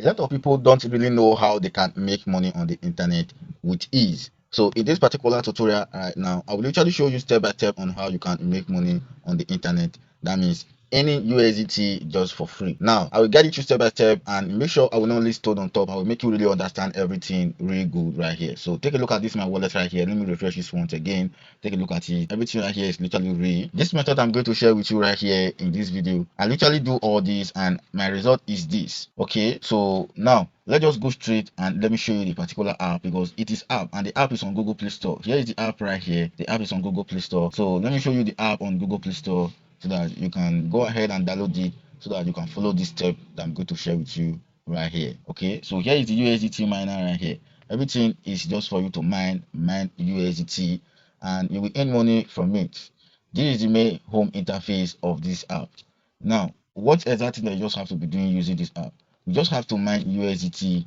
lot of people don't really know how they can make money on the internet with ease. So in this particular tutorial right now, I will literally show you step by step on how you can make money on the internet. That means any USDT just for free. Now I will guide you through step by step, and make sure I will not only stone on top, I will make you really understand everything really good right here. So take a look at this, my wallet right here. Let me refresh this once again. Take a look at it. Everything right here is literally real. This method I'm going to share with you right here in this video, I literally do all this and my result is this. Okay, so now let's just go straight and let me show you the particular app, because it is app and the app is on Google Play Store. Here is the app right here. The app is on Google Play Store. So let me show you the app on Google Play Store so that you can go ahead and download it, so that you can follow this step that I'm going to share with you right here. Okay, so here is the USDT miner right here. Everything is just for you to mine USDT, and you will earn money from it. This is the main home interface of this app. Now what exactly that you just have to be doing using this app? You just have to mine USDT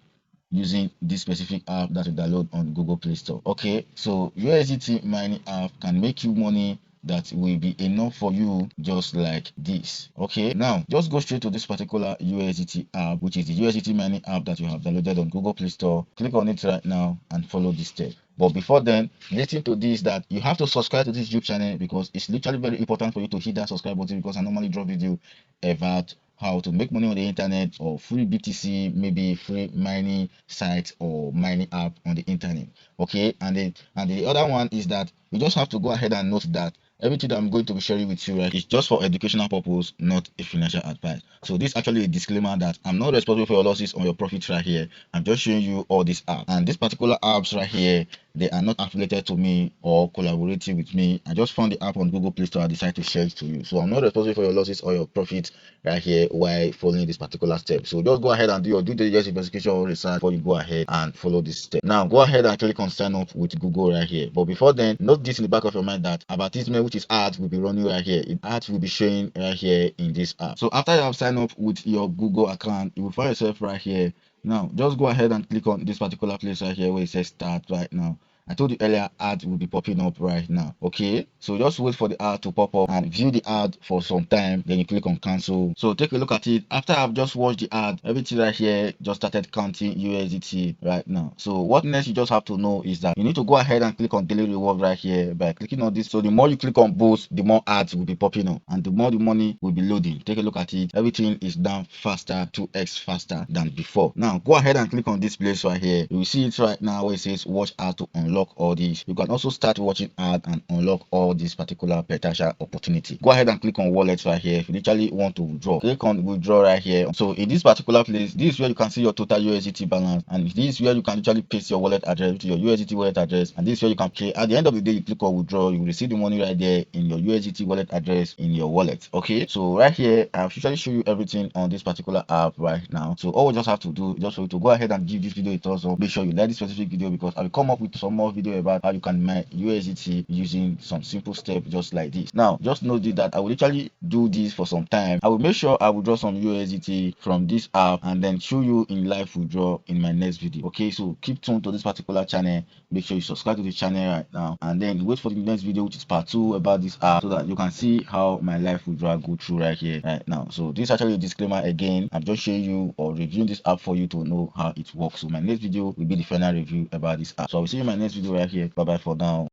using this specific app that you download on Google Play Store. Okay, so USDT mining app can make you money that will be enough for you, just like this. Okay, now just go straight to this particular USDT app, which is the USDT mining app that you have downloaded on Google Play Store. Click on it right now and follow this step. But before then, listen to this, that you have to subscribe to this YouTube channel, because it's literally very important for you to hit that subscribe button, because I normally drop video about how to make money on the internet, or free BTC, maybe free mining site or mining app on the internet. Okay, and the other one is that you just have to go ahead and note that everything that I'm going to be sharing with you, right, is just for educational purpose, not a financial advice. So this is actually a disclaimer that I'm not responsible for your losses or your profits right here. I'm just showing you all these apps, and these particular apps right here, they are not affiliated to me or collaborating with me. I just found the app on Google Play Store. I decided to share it to you. So I'm not responsible for your losses or your profits right here while following this particular step. So just go ahead and do your due diligence investigation or research before you go ahead and follow this step. Now go ahead and click on sign up with Google right here. But before then, note this in the back of your mind, that advertisement, which is ads, will be running right here. Ads will be showing right here in this app. So after you have signed up with your Google account, you will find yourself right here. Now just go ahead and click on this particular place right here where it says start right now. I told you earlier, ad will be popping up right now. Okay, so just wait for the ad to pop up and view the ad for some time, then you click on cancel. So take a look at it. After I've just watched the ad, everything right here just started counting USDT right now. So what next you just have to know is that you need to go ahead and click on daily reward right here by clicking on this. So the more you click on both, the more ads will be popping up and the more the money will be loading. Take a look at it. Everything is done faster, 2x faster than before. Now go ahead and click on this place right here. You will see it right now where it says watch ad to unlock all these. You can also start watching ad and unlock all this particular potential opportunity. Go ahead and click on wallet right here. If you literally want to withdraw, click on withdraw right here. So in this particular place, this is where you can see your total USDT balance, and this is where you can literally paste your wallet address to your USDT wallet address, and this is where you can pay. At the end of the day, you click on withdraw, you will receive the money right there in your USDT wallet address in your wallet. Okay, so right here I've usually show you everything on this particular app right now. So all we just have to do is just for you to go ahead and give this video a thumbs up. Make sure you like this specific video, because I will come up with some more video about how you can mine USDT using some simple steps just like this. Now just note that I will literally do this for some time. I will make sure I will draw some USDT from this app and then show you in live withdraw in my next video. Okay, so keep tuned to this particular channel. Make sure you subscribe to the channel right now, and then wait for the next video, which is part 2 about this app, so that you can see how my live withdrawal go through right here right now. So this is actually a disclaimer again. I'm just showing you or reviewing this app for you to know how it works. So my next video will be the final review about this app. So I will see you in my next video right here. Bye bye for now.